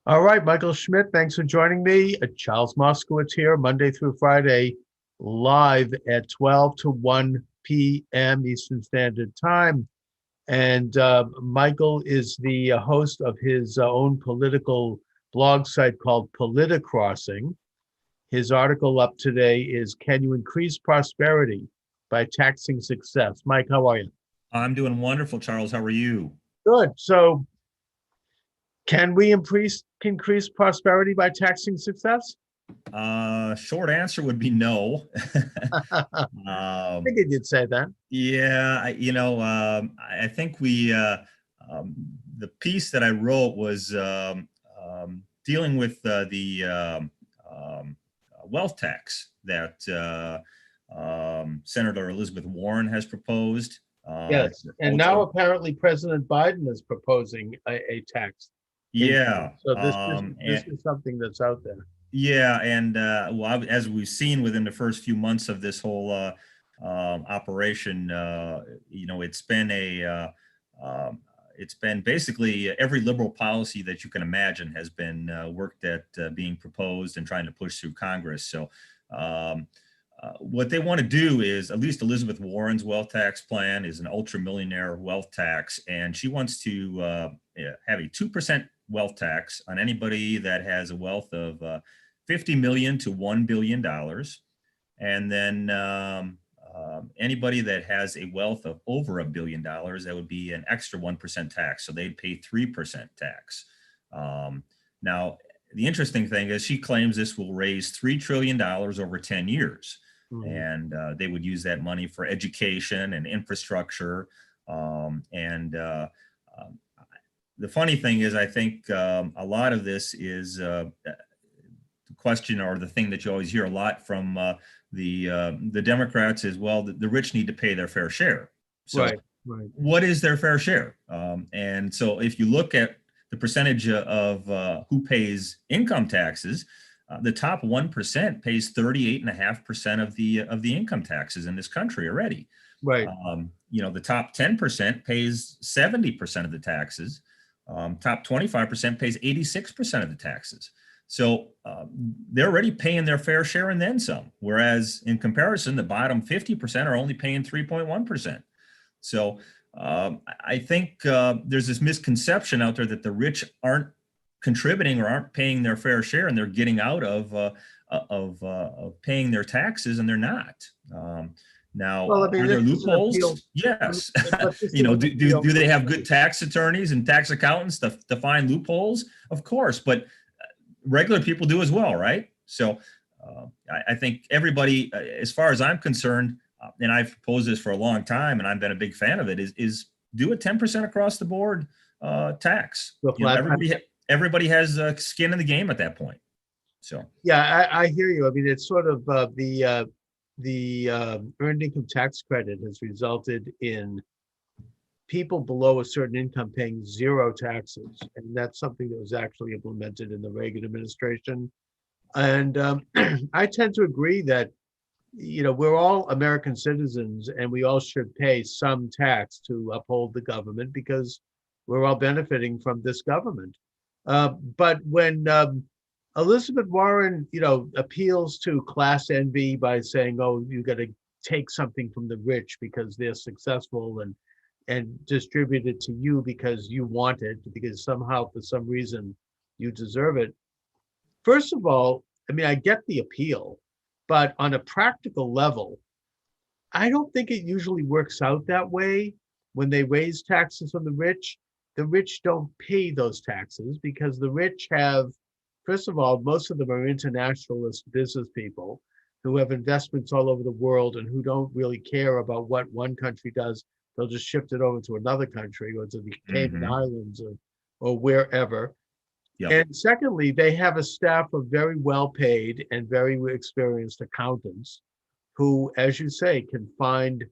All right, Michael Schmidt, thanks for joining me. Charles Moscowitz here, Monday through Friday, live at 12 to 1 p.m. Eastern Standard Time. And Michael is the host of his own political blog site called Politicrossing. His article up today is Can You Increase Prosperity by Taxing Success? Mike, how are you? I'm doing wonderful, Charles. How are you? Good. So, can we increase prosperity by taxing success? Short answer would be no. I um, figured you'd say that. yeah, I think um, the piece that I wrote was dealing with the wealth tax that Senator Elizabeth Warren has proposed. Yes. And now apparently President Biden is proposing a tax increase. Yeah, So this is something that's out there. Yeah, and as we've seen within the first few months of this whole operation, it's been basically every liberal policy that you can imagine has been worked at being proposed and trying to push through Congress. So, what they want to do is, at least Elizabeth Warren's wealth tax plan is an ultra millionaire wealth tax, and she wants to have a 2% wealth tax on anybody that has a wealth of 50 million to $1 billion. And then anybody that has a wealth of over $1 billion, that would be an extra 1% tax. So they'd pay 3% tax. Now, the interesting thing is she claims this will raise $3 trillion over 10 years. And they would use that money for education and infrastructure. The funny thing is, I think a lot of this is the question, or the thing that you always hear a lot from the Democrats is, well, the rich need to pay their fair share. So Right. what is their fair share? And so if you look at the percentage of who pays income taxes, the top 1% pays 38.5% of the income taxes in this country already. Right. The top 10% pays 70% of the taxes. Top 25% pays 86% of the taxes. So they're already paying their fair share and then some. Whereas in comparison, the bottom 50% are only paying 3.1%. So I think there's this misconception out there that the rich aren't contributing or aren't paying their fair share, and they're getting out of paying their taxes, and they're not. Now, Well, I mean, are there this is an appeal. loopholes? Yes. But this You know, is an do appeal. they have good tax attorneys and tax accountants to find loopholes? Of course, but regular people do as well, right? So I think everybody, as far as I'm concerned, and I've proposed this for a long time, and I've been a big fan of it, is do a 10% across the board tax. The You know, flat tax. everybody has skin in the game at that point. So Yeah, I hear you. I mean, it's sort of the earned income tax credit has resulted in people below a certain income paying zero taxes, and that's something that was actually implemented in the Reagan administration. And I tend to agree that we're all American citizens, and we all should pay some tax to uphold the government because we're all benefiting from this government. But when Elizabeth Warren, appeals to class envy by saying, "Oh, you got to take something from the rich because they're successful and distribute it to you because you want it, because somehow for some reason you deserve it." First of all, I mean, I get the appeal, but on a practical level, I don't think it usually works out that way. When they raise taxes on the rich don't pay those taxes because the rich have, first of all, most of them are internationalist business people who have investments all over the world and who don't really care about what one country does. They'll just shift it over to another country or to the Cayman Islands or wherever. yeah. And secondly, they have a staff of very well paid and very experienced accountants who, as you say, can find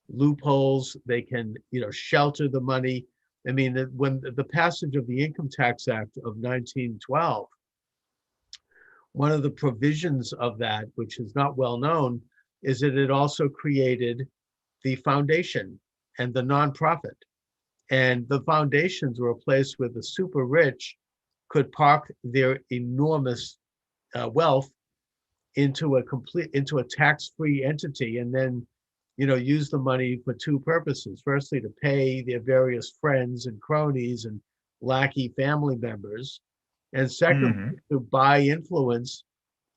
loopholes. They can, shelter the money. I mean, when the passage of the Income Tax Act of 1912, one of the provisions of that, which is not well known, is that it also created the foundation and the nonprofit. And the foundations were a place where the super rich could park their enormous wealth into a tax-free entity, and then use the money for two purposes. Firstly, to pay their various friends and cronies and lackey family members, and secondly, Mhm. to buy influence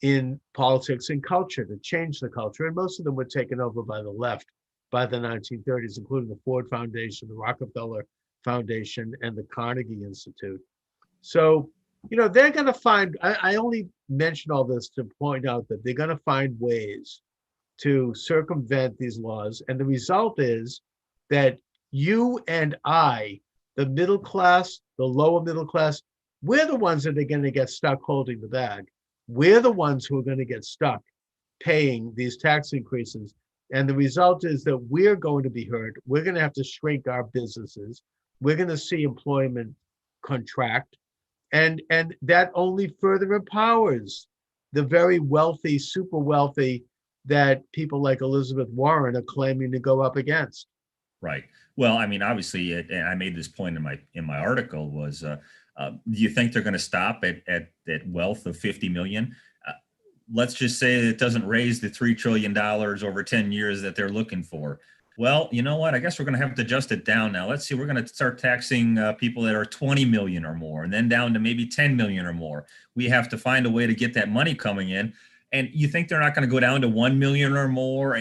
in politics and culture, to change the culture. And most of them were taken over by the left by the 1930s, including the Ford Foundation, the Rockefeller Foundation, and the Carnegie Institute. So, they're going to find, I only mention all this to point out that they're going to find ways to circumvent these laws. And the result is that you and I, the middle class, the lower middle class, we're the ones that are going to get stuck holding the bag. We're the ones who are going to get stuck paying these tax increases. And the result is that we're going to be hurt. We're going to have to shrink our businesses. We're going to see employment contract. And that only further empowers the very wealthy, super wealthy, that people like Elizabeth Warren are claiming to go up against. Right. Well, I mean, obviously, and I made this point in my article was, do you think they're going to stop at wealth of 50 million? Let's just say it doesn't raise the $3 trillion over 10 years that they're looking for. Well, you know what? I guess we're going to have to adjust it down now. Let's see. We're going to start taxing people that are 20 million or more, and then down to maybe 10 million or more. We have to find a way to get that money coming in. And you think they're not going to go down to 1 million or more?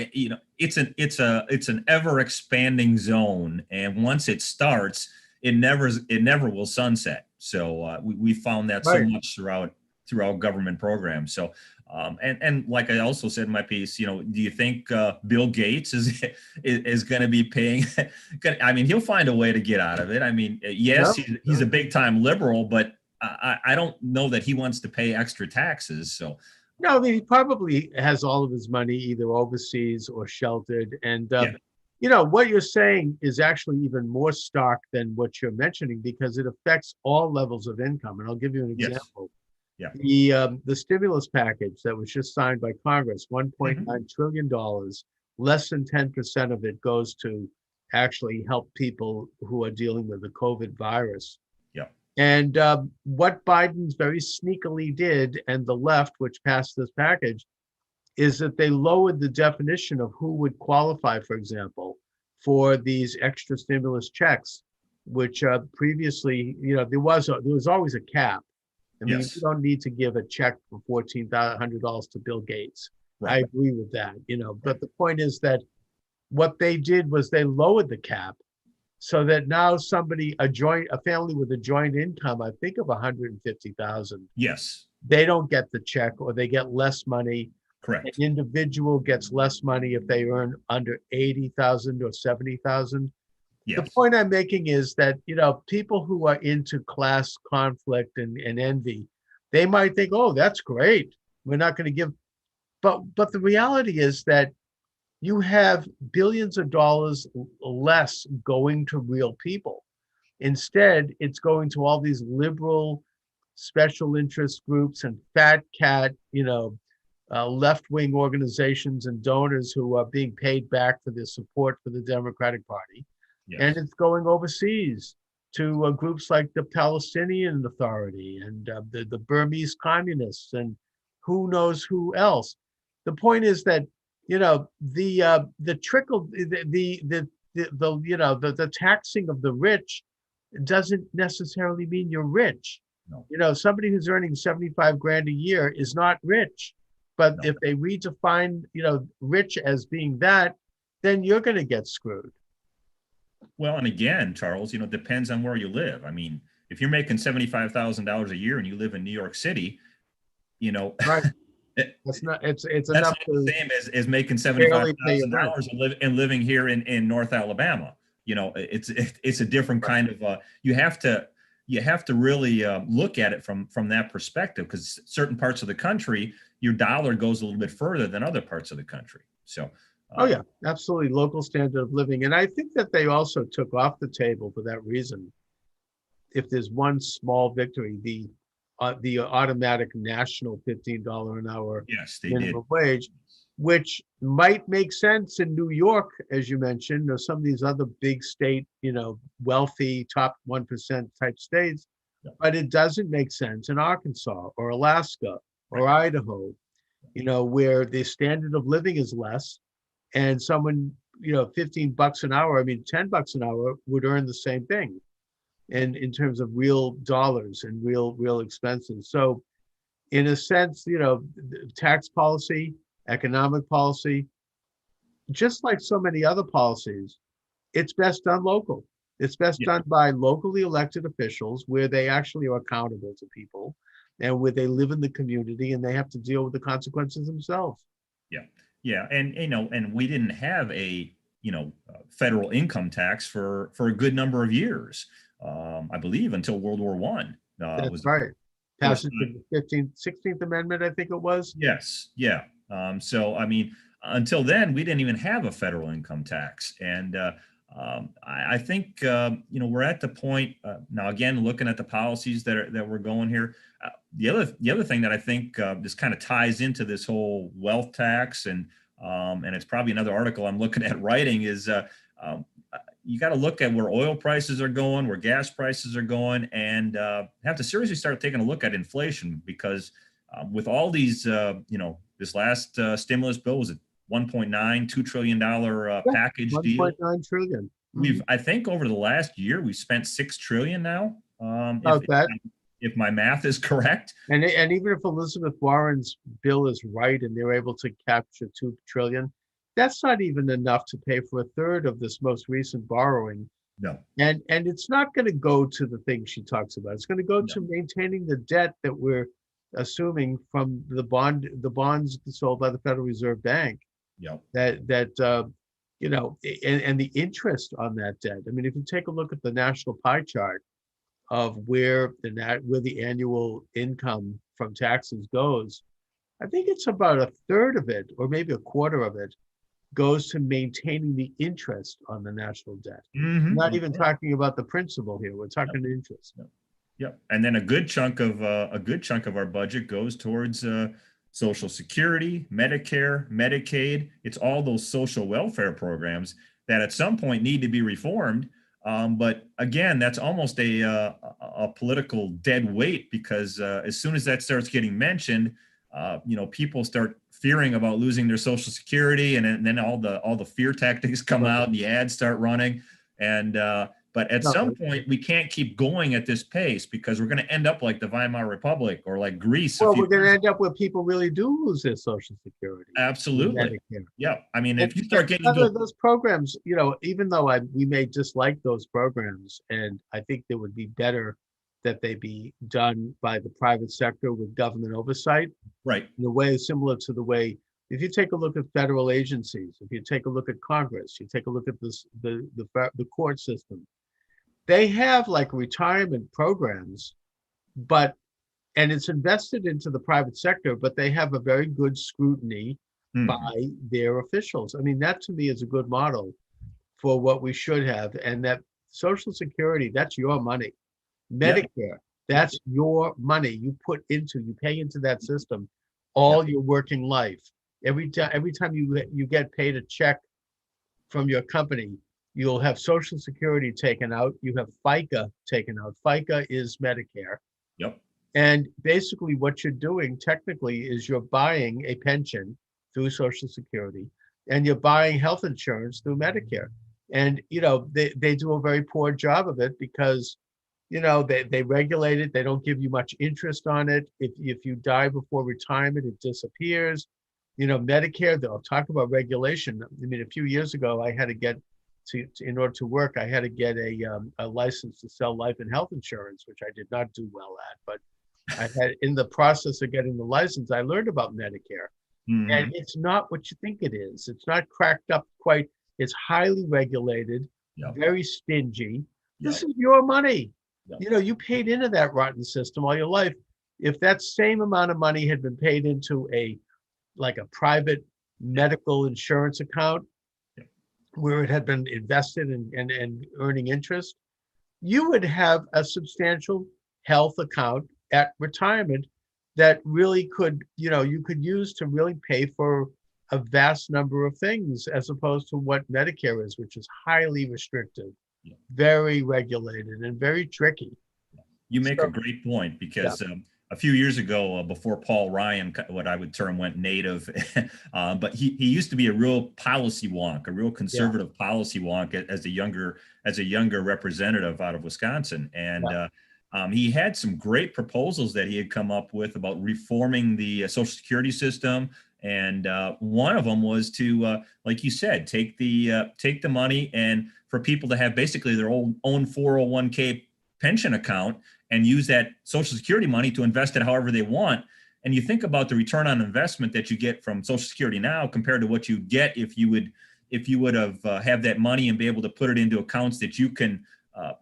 It's an ever expanding zone, and once it starts, it never will sunset. So we found that so much throughout government programs. So and like I also said in my piece, do you think Bill Gates is going to be paying? I mean, he'll find a way to get out of it. I mean, yes, he's a big time liberal, but I don't know that he wants to pay extra taxes. So. No, I mean, he probably has all of his money either overseas or sheltered. And, what you're saying is actually even more stark than what you're mentioning, because it affects all levels of income. And I'll give you an example. Yeah. The stimulus package that was just signed by Congress, $1.9 trillion, less than 10% of it goes to actually help people who are dealing with the COVID virus. And what Biden's very sneakily did, and the left, which passed this package, is that they lowered the definition of who would qualify, for example, for these extra stimulus checks, which previously, there was always a cap. I mean, you don't need to give a check for $1,400 to Bill Gates. Right. I agree with that, but the point is that what they did was they lowered the cap, so that now a family with a joint income, I think of 150,000. Yes. They don't get the check, or they get less money. Correct. An individual gets less money if they earn under 80,000 or 70,000. Yes. The point I'm making is that, people who are into class conflict and envy, they might think, oh, that's great. We're not going to give. But the reality is that you have billions of dollars less going to real people. Instead, it's going to all these liberal special interest groups and fat cat, left-wing organizations and donors who are being paid back for their support for the Democratic Party. Yes. And it's going overseas to groups like the Palestinian Authority and the Burmese communists and who knows who else. The point is that the trickle, the taxing of the rich doesn't necessarily mean you're rich. No. Somebody who's earning 75 grand a year is not rich, but if they redefine, rich as being that, then you're going to get screwed. Well, and again, Charles, it depends on where you live. I mean, if you're making $75,000 a year and you live in New York City, right. It's enough the same as making $75,000 and living here in North Alabama. It's a different kind of. You have to really look at it from that perspective, because certain parts of the country, your dollar goes a little bit further than other parts of the country. So. Oh yeah, absolutely, local standard of living, and I think that they also took off the table for that reason. If there's one small victory, the automatic national $15 an hour minimum wage, which might make sense in New York, as you mentioned, or some of these other big state, wealthy top 1% type states. but it doesn't make sense in Arkansas or Alaska or Idaho, where the standard of living is less, and someone, $15 an hour, I mean, $10 an hour would earn the same thing. And in terms of real dollars and real expenses. So in a sense, tax policy, economic policy, just like so many other policies, it's best done local. It's best done by locally elected officials where they actually are accountable to people and where they live in the community and they have to deal with the consequences themselves. Yeah. Yeah. And, and we didn't have a, federal income tax for a good number of years. I believe until World War I. That's right. Passage of the 16th Amendment, I think it was. Yes. Yeah. So, I mean, until then, we didn't even have a federal income tax. And I think, we're at the point now, again, looking at the policies that we're going here. The other thing that I think this kind of ties into this whole wealth tax, and it's probably another article I'm looking at writing, is you got to look at where oil prices are going, where gas prices are going, and have to seriously start taking a look at inflation, because with all these, this last stimulus bill was a $1.92 trillion package deal. 1.9 trillion. I think over the last year, we've spent $6 trillion now. If my math is correct. And even if Elizabeth Warren's bill is right and they're able to capture 2 trillion, that's not even enough to pay for a third of this most recent borrowing. No. And it's not going to go to the things she talks about. It's going to go to maintaining the debt that we're assuming from the bonds sold by the Federal Reserve Bank. Yeah. And the interest on that debt. I mean, if you take a look at the national pie chart of where the annual income from taxes goes, I think it's about a third of it, or maybe a quarter of it, goes to maintaining the interest on the national debt. Mm-hmm. Not even talking about the principal here. We're talking interest. Yep. And then a good chunk of our budget goes towards Social Security, Medicare, Medicaid. It's all those social welfare programs that at some point need to be reformed. But again, that's almost a political dead weight, because as soon as that starts getting mentioned, people start fearing about losing their Social Security, and then all the fear tactics come out and the ads start running. And but at some point, we can't keep going at this pace, because we're going to end up like the Weimar Republic or like Greece. Well, we're going to end up where people really do lose their Social Security. Absolutely. Yeah. I mean, if you start getting into those programs, even though we may dislike those programs, and I think they would be better that they be done by the private sector with government oversight. Right. In a way similar to the way, if you take a look at federal agencies, if you take a look at Congress, you take a look at the court system, they have like retirement programs, and it's invested into the private sector, but they have a very good scrutiny by their officials. I mean, that to me is a good model for what we should have. And that Social Security, that's your money. Medicare, that's your money you pay into that system all your working life. Every time you get paid a check from your company, you'll have Social Security taken out. You have FICA taken out. FICA is Medicare. Yep. And basically what you're doing technically is you're buying a pension through Social Security, and you're buying health insurance through Medicare. And, they do a very poor job of it, because they regulate it. They don't give you much interest on it. If you die before retirement, it disappears. Medicare, they'll talk about regulation. I mean, a few years ago, I had to get in order to work, I had to get a license to sell life and health insurance, which I did not do well at. But I had, in the process of getting the license, I learned about Medicare. Mm-hmm. And it's not what you think it is. It's not cracked up quite. It's highly regulated, very stingy. This is your money. You paid into that rotten system all your life. If that same amount of money had been paid into a private medical insurance account where it had been invested and earning interest, you would have a substantial health account at retirement that really could, you could use to really pay for a vast number of things, as opposed to what Medicare is, which is highly restrictive. Very regulated and very tricky. You make a So, great point yeah, because a few years ago, before Paul Ryan, what I would term went native, but he used to be a real policy wonk, a real yeah, conservative policy wonk as a younger representative out of Wisconsin, and yeah. he had some great proposals that he had come up with about reforming the Social Security system. And one of them was to, like you said, take the money and for people to have basically their own 401k pension account and use that Social Security money to invest it however they want. And you think about the return on investment that you get from Social Security now compared to what you get if you would have that money and be able to put it into accounts that you can,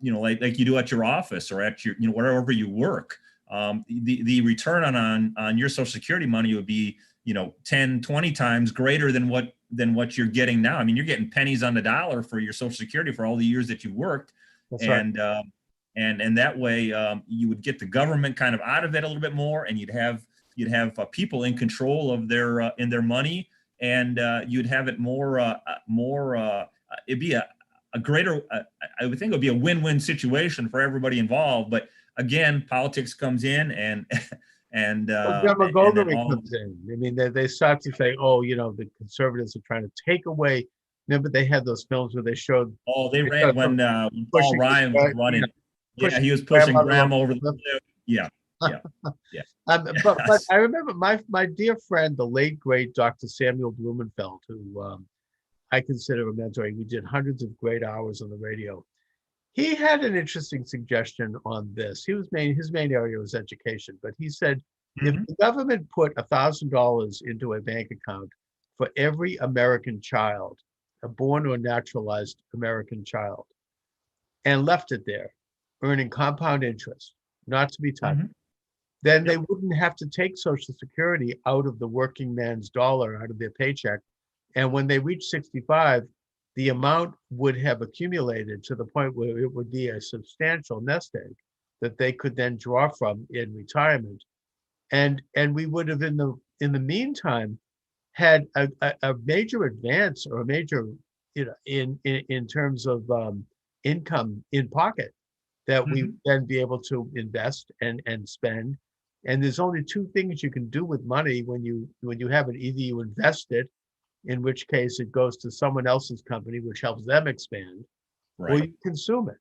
like you do at your office or at your, wherever you work. The return on your Social Security money would be 10, 20 times greater than what you're getting now. I mean, you're getting pennies on the dollar for your Social Security for all the years that you worked. That's right. And that way you would get the government kind of out of it a little bit more, and you'd have people in control of their money, and you'd have it more. It'd be a greater. I would think it would be a win-win situation for everybody involved. But again, politics comes in, and and Well, then demagoguery all. comes in. I mean, they start to say, oh, the conservatives are trying to take away. Remember, they had those films where they showed Oh, they they ran showed them when Paul pushing Ryan was running. Yeah, pushing he was his pushing grandmother Graham over over the the cliff. cliff. Yeah, yeah, yeah. But I remember my dear friend, the late great Dr. Samuel Blumenfeld, who I consider a mentor. We did hundreds of great hours on the radio. He had an interesting suggestion on this. His main area was education, but he said if Mhm. the government put $1,000 into a bank account for every American child, a born or naturalized American child, and left it there, earning compound interest, not to be touched, Mhm. then they Yep. wouldn't have to take Social Security out of the working man's dollar, out of their paycheck. And when they reach 65, the amount would have accumulated to the point where it would be a substantial nest egg that they could then draw from in retirement. And we would have in the meantime had a major advance or a major, in terms of income in pocket that we would Mhm. then be able to invest and spend. And there's only two things you can do with money when you have it. Either you invest it, in which case it goes to someone else's company, which helps them expand, or Right. you consume it,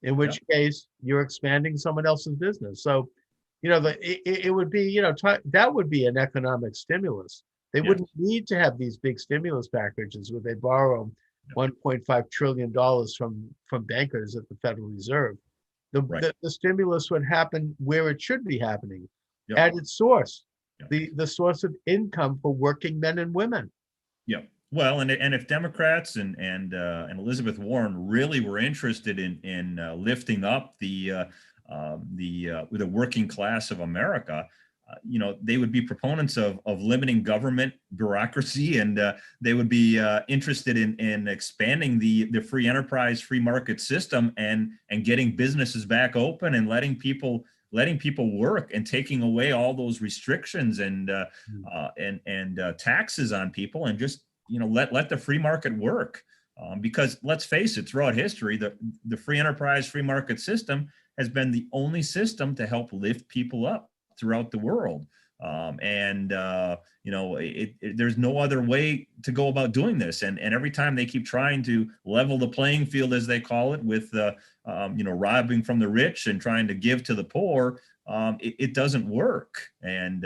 in which Yep. case you're expanding someone else's business. So, it would be, that would be an economic stimulus. They Yes. wouldn't need to have these big stimulus packages where they borrow $1.5 trillion from bankers at the Federal Reserve. The, Right. the, the stimulus would happen where it should be happening, Yep. at its source, Yep. the source of income for working men and women. Yep. Well, and if Democrats and Elizabeth Warren really were interested in lifting up the working class of America, they would be proponents of limiting government bureaucracy, and they would be interested in expanding the free enterprise, free market system, and getting businesses back open and letting people work and taking away all those restrictions and taxes on people, and just let the free market work. Because let's face it, throughout history, the free enterprise, free market system has been the only system to help lift people up throughout the world. There's no other way to go about doing this. And every time they keep trying to level the playing field, as they call it, with robbing from the rich and trying to give to the poor, it doesn't work. And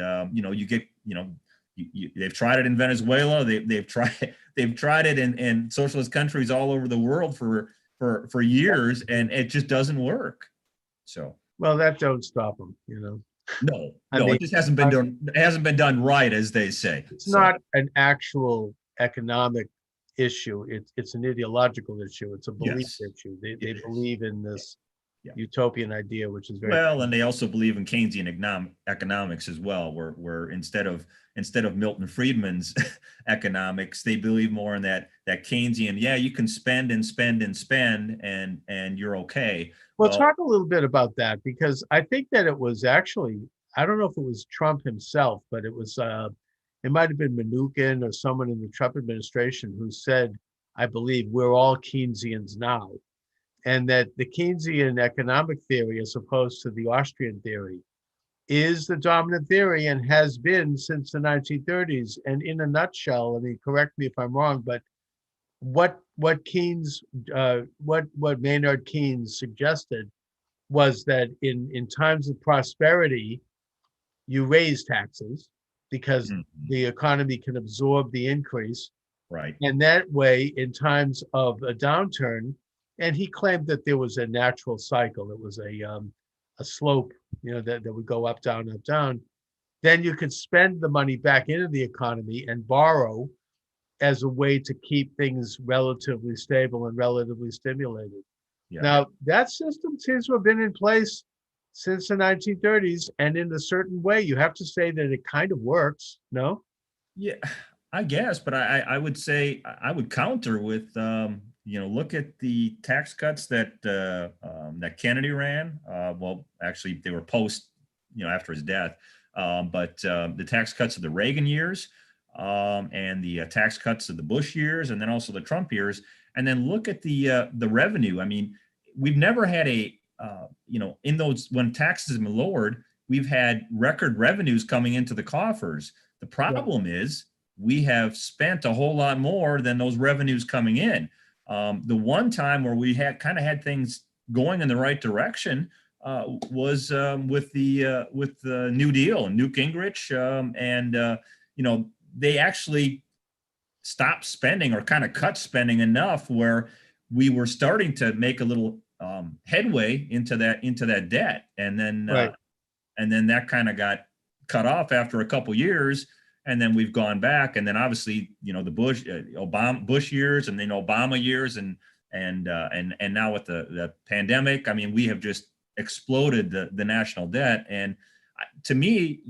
they've tried it in Venezuela. They've tried it in socialist countries all over the world for years, and it just doesn't work. So. Well, that don't stop them, No, I no, mean, it just hasn't been done. It hasn't been done right, as they say. it's So, not an actual economic issue. It's an ideological issue. It's a belief yes, issue. it They is. believe in this Yeah. utopian idea, which is very Well, and they also believe in Keynesian economics as well, where instead of Milton Friedman's economics, they believe more in that Keynesian. Yeah, you can spend and spend and spend, and you're okay. well. Well, Talk a little bit about that, because I think that it was actually, I don't know if it was Trump himself, but it might have been Mnuchin or someone in the Trump administration who said, I believe we're all Keynesians now. and that the Keynesian economic theory, as opposed to the Austrian theory, is the dominant theory and has been since the 1930s. And in a nutshell, I mean, correct me if I'm wrong, but what Keynes, what Maynard Keynes suggested was that in times of prosperity, you raise taxes because the economy can absorb the increase. Right. And that way, in times of a downturn, and he claimed that there was a natural cycle. It was a slope, that would go up, down, up, down. Then you could spend the money back into the economy and borrow as a way to keep things relatively stable and relatively stimulated. Yeah. Now, that system seems to have been in place since the 1930s, and in a certain way, you have to say that it kind of works, no? Yeah, I guess, but I would say I would counter with look at the tax cuts that that Kennedy ran. Well, actually, they were post after his death, but the tax cuts of the Reagan years, and the tax cuts of the Bush years, and then also the Trump years, and then look at the revenue. I mean, we've never had in those, when taxes have been lowered, we've had record revenues coming into the coffers. The problem is we have spent a whole lot more than those revenues coming in. The one time where we had things going in the right direction was with the New Deal and Newt Gingrich, and they actually stopped spending or kind of cut spending enough where we were starting to make a little headway into that debt, and then that kind of got cut off after a couple years, and then we've gone back, and then obviously the Bush years, and then Obama years, and now with the pandemic, I mean, we have just exploded the national debt. And to me,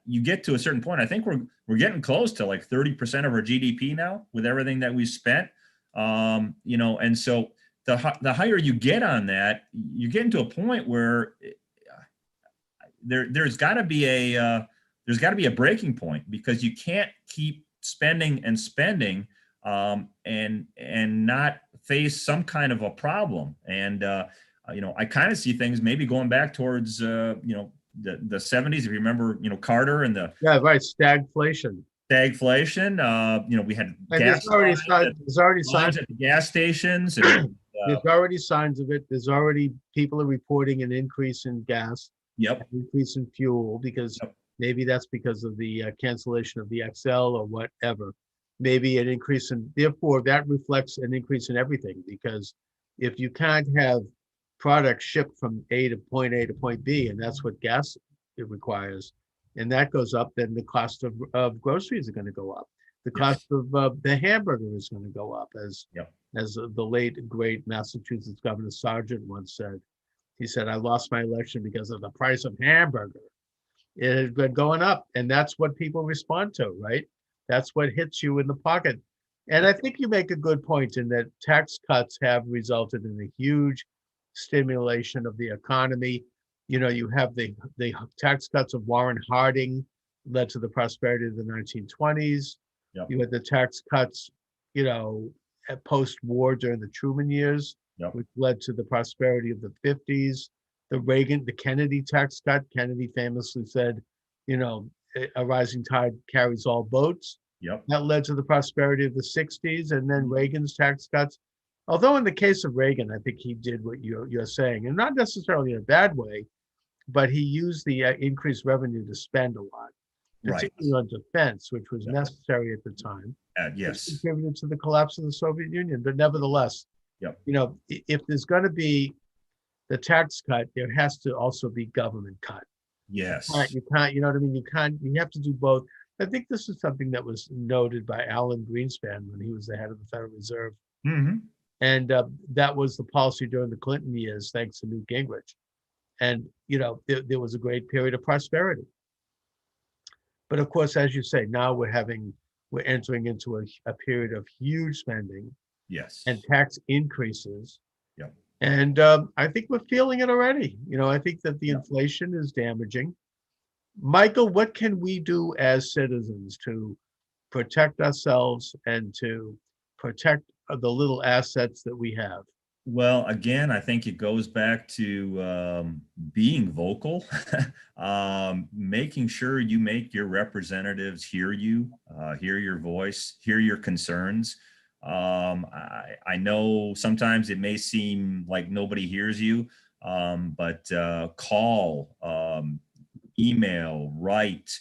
you get to a certain point, I think we're getting close to like 30% of our GDP now with everything that we spent, and so the higher you get on that, you're getting to a point where there's got to be a breaking point, because you can't keep spending and spending and not face some kind of a problem. And I kind of see things maybe going back towards the 70s, if you remember, Carter and the stagflation. We had gas there's already signs at the gas stations. And, there's already signs of it. There's already people are reporting an increase in gas. Yep. An increase in fuel, because maybe that's because of the cancellation of the XL or whatever. Maybe an increase therefore that reflects an increase in everything, because if you can't have products shipped from A to point B, and that's what gas it requires, and that goes up, then the cost of groceries are going to go up. The cost of the hamburger is going to go up, as the late great Massachusetts Governor Sargent once said. He said, "I lost my election because of the price of hamburger." It has been going up, and that's what people respond to, right? That's what hits you in the pocket. And I think you make a good point in that tax cuts have resulted in a huge stimulation of the economy. You have the tax cuts of Warren Harding led to the prosperity of the 1920s. Yep. You had the tax cuts, at post-war during the Truman years, which led to the prosperity of the 50s. The Kennedy tax cut. Kennedy famously said, a rising tide carries all boats. Yep. That led to the prosperity of the 60s, and then Reagan's tax cuts. Although in the case of Reagan, I think he did what you're saying, and not necessarily in a bad way, but he used the increased revenue to spend a lot, particularly on defense, which was necessary at the time. Yes. Which contributed to the collapse of the Soviet Union. But nevertheless, if there's going to be the tax cut, there has to also be government cut. Yes. You can't, you know what I mean? You have to do both. I think this is something that was noted by Alan Greenspan when he was the head of the Federal Reserve. Mm-hmm. And that was the policy during the Clinton years, thanks to Newt Gingrich. And, there was a great period of prosperity. But of course, as you say, now we're entering into a period of huge spending. Yes. And tax increases. Yeah. And I think we're feeling it already. I think that the inflation is damaging. Michael, what can we do as citizens to protect ourselves and to protect the little assets that we have? Well, again, I think it goes back to being vocal, making sure you make your representatives hear you, hear your voice, hear your concerns. I know sometimes it may seem like nobody hears you, but call, email, write,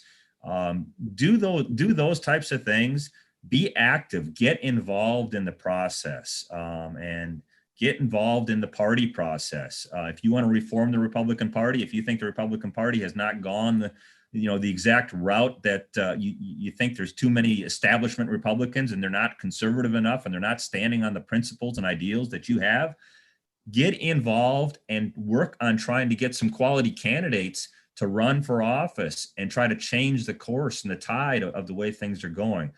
do those types of things. Be active, get involved in the process, and get involved in the party process. If you want to reform the Republican Party, if you think the Republican Party has not gone the exact route that you think there's too many establishment Republicans and they're not conservative enough and they're not standing on the principles and ideals that you have, get involved and work on trying to get some quality candidates to run for office and try to change the course and the tide of the way things are going.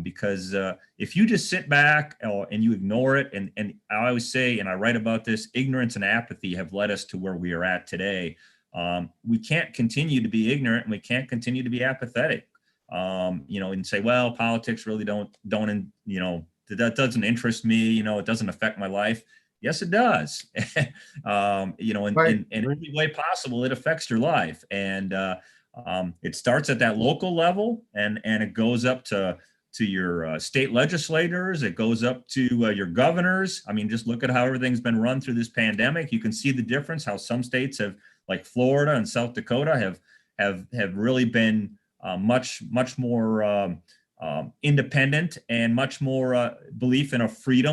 Because if you just sit back and you ignore it, and I always say, and I write about this, ignorance and apathy have led us to where we are at today. We can't continue to be ignorant and we can't continue to be apathetic, and say, well, politics really don't, that doesn't interest me, it doesn't affect my life. Yes, it does. Right. In every way possible, it affects your life. And it starts at that local level and it goes up to your state legislators. It goes up to your governors. I mean, just look at how everything's been run through this pandemic. You can see the difference, how some states have, like Florida and South Dakota, have really been much more independent and much more belief in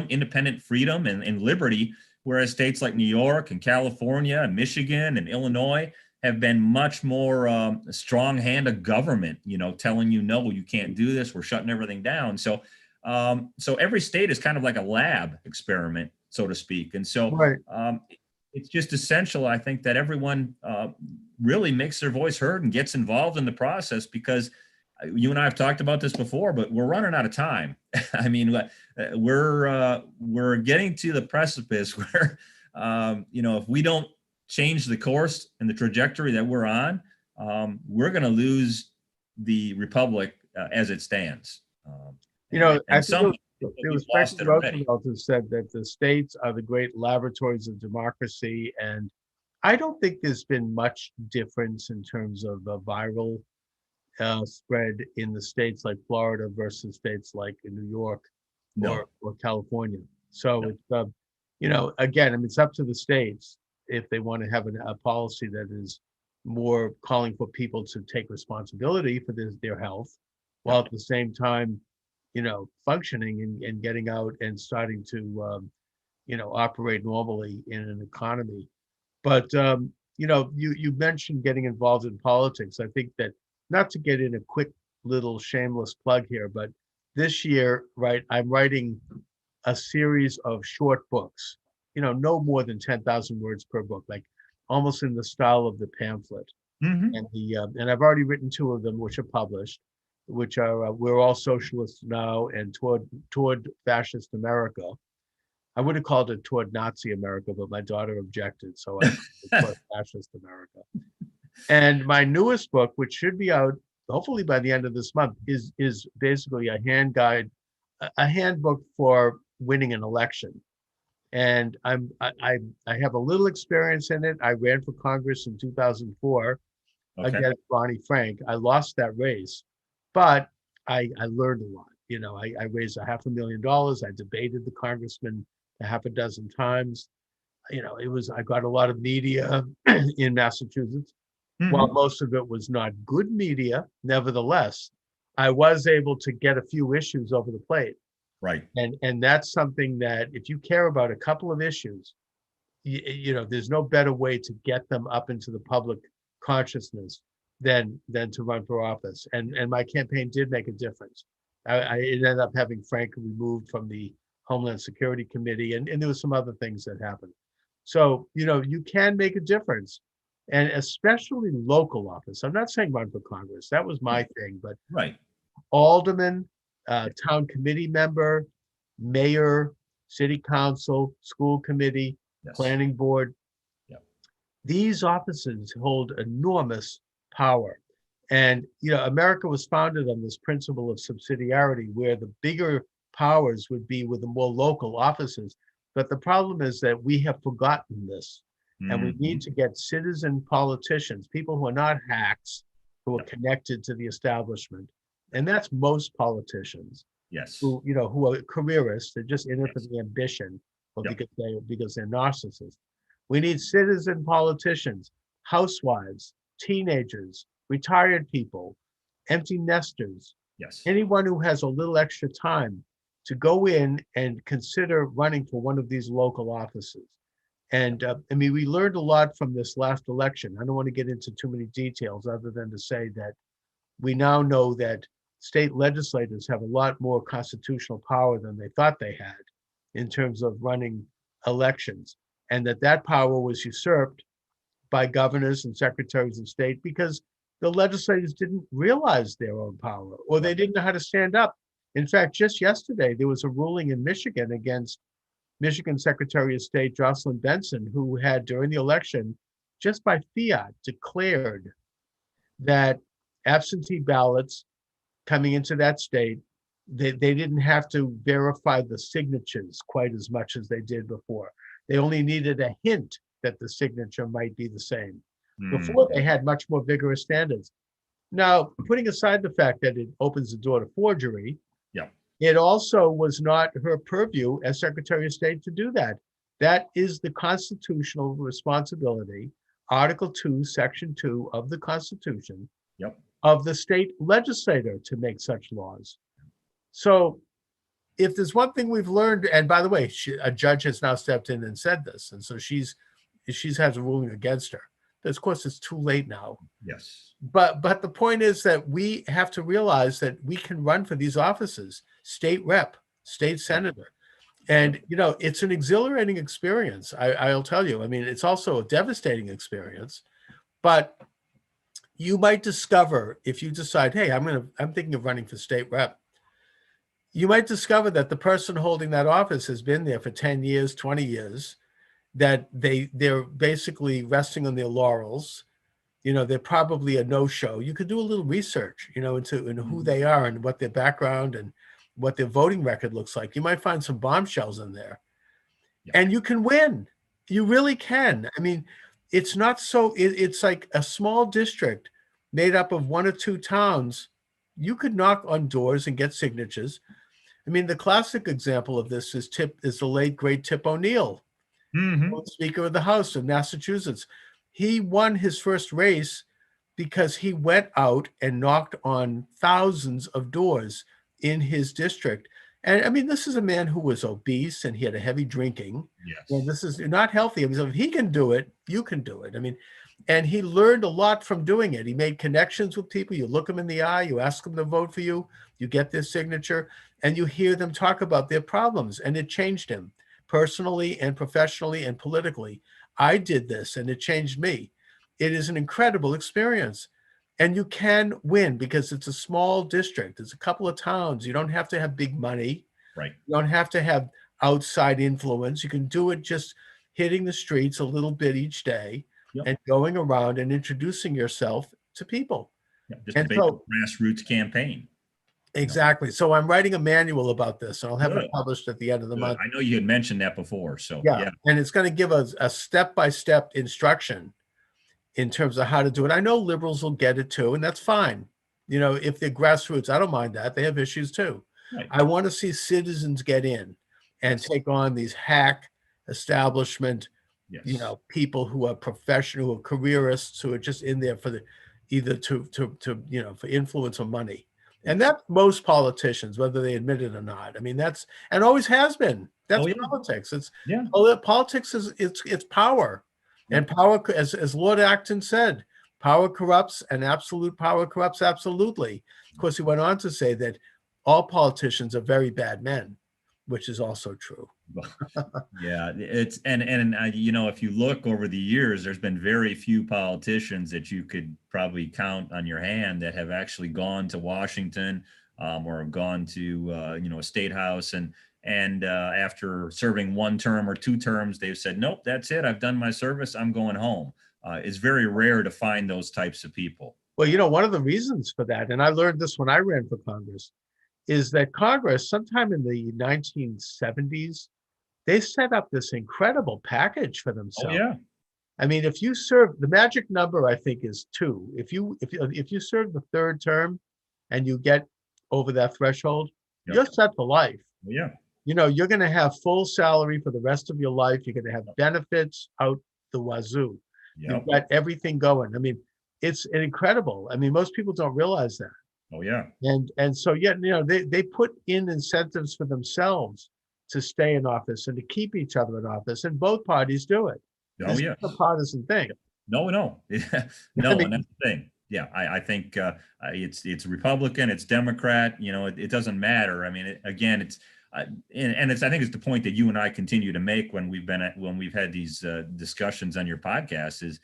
independent freedom and liberty, whereas states like New York and California and Michigan and Illinois have been much more strong hand of government, telling you, no, you can't do this. We're shutting everything down. So every state is kind of like a lab experiment, so to speak. And so Right. it's just essential, I think, that everyone really makes their voice heard and gets involved in the process, because you and I have talked about this before, but we're running out of time. I mean, we're getting to the precipice where, if we don't change the course and the trajectory that we're on, we're going to lose the republic as it stands. I And think some it we've was lost Franklin it already. Roosevelt who said that the states are the great laboratories of democracy. And I don't think there's been much difference in terms of viral spread in the states like Florida versus states like in New York No, or California. So no, it's, again, I mean, it's up to the states if they want to have a policy that is more calling for people to take responsibility for their health, while no. at the same time, functioning and getting out and starting to, operate normally in an economy. But you mentioned getting involved in politics. I think that, not to get in a quick little shameless plug here, but this year, right, I'm writing a series of short books, no more than 10,000 words per book, like almost in the style of the pamphlet. Hmm. And I've already written two of them, which are published, which are "We're All Socialists Now" and "Toward Fascist America." I would have called it "Toward Nazi America," but my daughter objected, so I called it "Toward Fascist America." And my newest book, which should be out hopefully by the end of this month, is basically a a handbook for winning an election. And I have a little experience in it. I ran for Congress in 2004 Okay. against Bonnie Frank. I lost that race, but I learned a lot. I raised $500,000. I debated the congressman a half a dozen times. I got a lot of media in Massachusetts. While Hmm. most of it was not good media, nevertheless, I was able to get a few issues over the plate. Right. And that's something that, if you care about a couple of issues, there's no better way to get them up into the public consciousness than to run for office. And my campaign did make a difference. I ended up having Frank removed from the Homeland Security Committee, and there was some other things that happened. So, you can make a difference, and especially local office. I'm not saying run for Congress. That was my thing, but Right. alderman, Yeah. town committee member, mayor, city council, school committee, Yes. planning board. Yeah. These offices hold enormous power. And, America was founded on this principle of subsidiarity, where the bigger powers would be with the more local offices. But the problem is that we have forgotten this. And we Mhm. need to get citizen politicians, people who are not hacks, who are Yep. connected to the establishment. And that's most politicians Yes. who are careerists. They're just in it for Yes. the ambition or Yep. because they're narcissists. We need citizen politicians, housewives, teenagers, retired people, empty nesters, Yes. anyone who has a little extra time to go in and consider running for one of these local offices. And I mean, we learned a lot from this last election. I don't want to get into too many details other than to say that we now know that state legislators have a lot more constitutional power than they thought they had in terms of running elections, and that power was usurped by governors and secretaries of state because the legislators didn't realize their own power or they didn't know how to stand up. In fact, just yesterday, there was a ruling in Michigan against Michigan Secretary of State Jocelyn Benson, who had during the election, just by fiat, declared that absentee ballots coming into that state, they didn't have to verify the signatures quite as much as they did before. They only needed a hint that the signature might be the same. Before, they Mhm. had much more vigorous standards. Now, putting aside the fact that it opens the door to forgery, Yep. it also was not her purview as Secretary of State to do that. That is the constitutional responsibility, Article 2, Section 2 of the Constitution, Yep. of the state legislator to make such laws. So if there's one thing we've learned, and by the way, a judge has now stepped in and said this, and so she's has a ruling against her. But of course, it's too late now. Yes. But the point is that we have to realize that we can run for these offices, state rep, state senator. And, it's an exhilarating experience. I'll tell you. I mean, it's also a devastating experience, but you might discover if you decide, hey, I'm thinking of running for state rep. You might discover that the person holding that office has been there for 10 years, 20 years, that they're basically resting on their laurels. They're probably a no-show. You could do a little research, into who they are and what their background and what their voting record looks like. You might find some bombshells in there. Yeah. And you can win. You really can. I mean, it's not so, it's like a small district made up of one or two towns. You could knock on doors and get signatures. I mean, the classic example of this is the late great Tip O'Neill, Mhm. Speaker of the House of Massachusetts. He won his first race because he went out and knocked on thousands of doors in his district. And I mean, this is a man who was obese and he had a heavy drinking. And Yes. this is not healthy. I mean, so if he can do it, you can do it. I mean, and he learned a lot from doing it. He made connections with people. You look them in the eye, you ask them to vote for you, you get their signature, and you hear them talk about their problems. And it changed him personally and professionally and politically. I did this and it changed me. It is an incredible experience. And you can win because it's a small district. It's a couple of towns. You don't have to have big money. Right. You don't have to have outside influence. You can do it just hitting the streets a little bit each day. Yep. And going around and introducing yourself to people. Yeah, just a And basic so, grassroots campaign. exactly. So I'm writing a manual about this, and I'll have it Good. published at the end of the Good. month. I know you had mentioned that before, so Yeah. yeah. And it's going to give us a step-by-step instruction in terms of how to do it. I know liberals will get it too, and that's fine. If they're grassroots, I don't mind that. They have issues too. Right. I want to see citizens get in and take on these hack establishment, Yes. people who are professional, who are careerists, who are just in there for either to for influence or money. And that's most politicians, whether they admit it or not. I mean, that's, and always has been. That's Yeah. politics. Yeah. Politics is it's power. Yeah. And power, as Lord Acton said, power corrupts and absolute power corrupts absolutely. Of course, he went on to say that all politicians are very bad men, which is also true. Yeah, it's and if you look over the years, there's been very few politicians that you could probably count on your hand that have actually gone to Washington or have gone to a state house and after serving one term or two terms, they've said, nope, that's it. I've done my service. I'm going home. It's very rare to find those types of people. Well, one of the reasons for that, and I learned this when I ran for Congress, is that Congress, sometime in the 1970s, they set up this incredible package for Oh, themselves. yeah. I mean, if you serve, the magic number, I think, is 2. If you serve the 3rd term and you get over that threshold, Yep. you're set for life. Oh, yeah. You know, you're going to have full salary for the rest of your life. You're going to have benefits out the wazoo. Yep. You've got everything going. I mean, it's incredible. I mean, most people don't realize that. Oh, yeah. And so, yeah, you know, they put in incentives for themselves to stay in office and to keep each other in office, and both parties do it. Oh, This yeah. is a partisan thing. No. No, I mean- and that's the thing. Yeah, I think it's Republican, it's Democrat. You know, it doesn't matter. I mean, again, it's and it's, I think it's the point that you and I continue to make when we've had these discussions on your podcast is,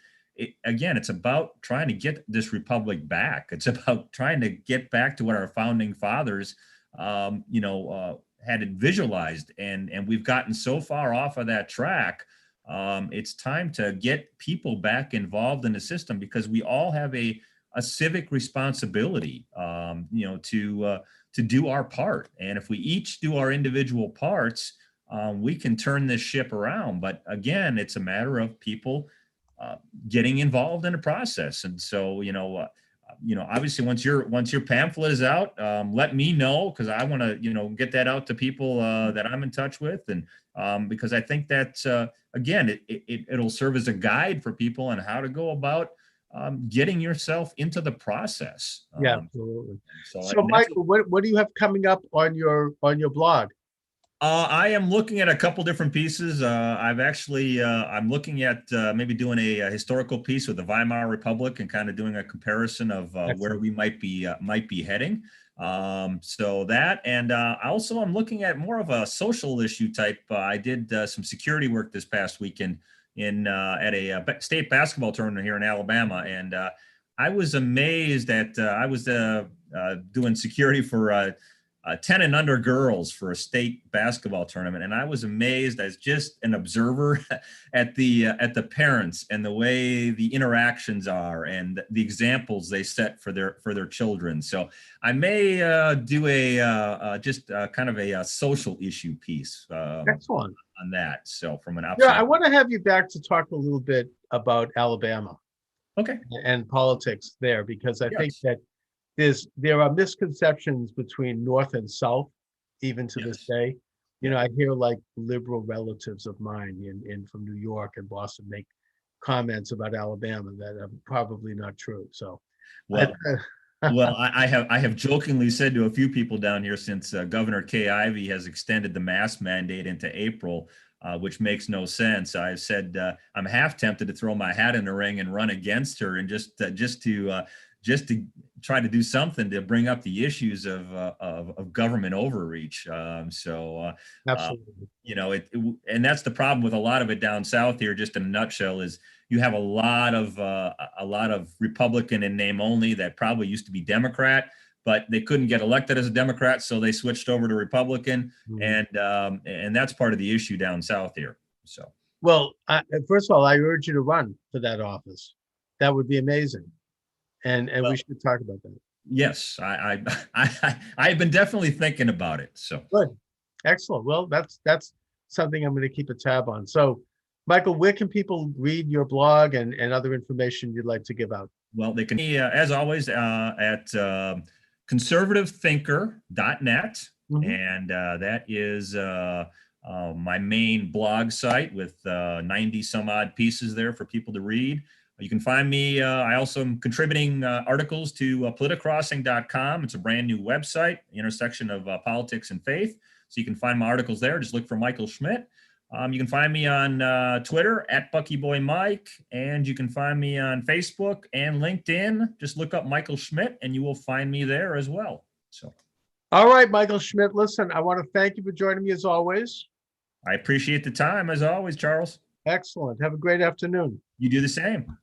again, it's about trying to get this republic back. It's about trying to get back to what our founding fathers, had it visualized, and we've gotten so far off of that track. It's time to get people back involved in the system, because we all have a civic responsibility, to do our part. And if we each do our individual parts, we can turn this ship around. But again, it's a matter of people getting involved in the process. And so, obviously, once your pamphlet is out, let me know, because I want to, get that out to people that I'm in touch with, and because I think that again, it'll serve as a guide for people on how to go about getting yourself into the process. Yeah, absolutely. So Michael, what do you have coming up on your blog? I am looking at a couple different pieces. I'm looking at maybe doing a historical piece with the Weimar Republic, and kind of doing a comparison of where we might be heading. So that, and also I'm looking at more of a social issue type. I did some security work this past weekend at a state basketball tournament here in Alabama, and I was amazed that I was doing security for 10 and under girls for a state basketball tournament. And I was amazed as just an observer at the parents and the way the interactions are and the examples they set for their children. So I may do a kind of a social issue piece. Excellent. On that. So from an outside. Yeah, I want to have you back to talk a little bit about Alabama. Okay. And politics there, because I think Yes. that there are misconceptions between North and South, even to this day. You know, I hear like liberal relatives of mine in from New York and Boston make comments about Alabama that are probably not true. So, well, I have jokingly said to a few people down here, since Governor Kay Ivey has extended the mask mandate into April, which makes no sense. I've said I'm half tempted to throw my hat in the ring and run against her, and just to try to do something to bring up the issues of government overreach. Absolutely. And that's the problem with a lot of it down south here. Just in a nutshell, is you have a lot of Republican in name only that probably used to be Democrat, but they couldn't get elected as a Democrat, so they switched over to Republican, and that's part of the issue down south here. So, well, first of all, I urge you to run for that office. That would be amazing. And we should talk about that. Yes, I've been definitely thinking about it. So good, excellent. Well, that's something I'm going to keep a tab on. So, Michael, where can people read your blog and other information you'd like to give out? Well, they can, as always, at conservativethinker.net, and that is my main blog site with 90 some odd pieces there for people to read. You can find me. I also am contributing articles to politicrossing.com. It's a brand new website, intersection of politics and faith. So you can find my articles there. Just look for Michael Schmidt. You can find me on Twitter at BuckyBoyMike, and you can find me on Facebook and LinkedIn. Just look up Michael Schmidt, and you will find me there as well. So, all right, Michael Schmidt. Listen, I want to thank you for joining me as always. I appreciate the time as always, Charles. Excellent. Have a great afternoon. You do the same.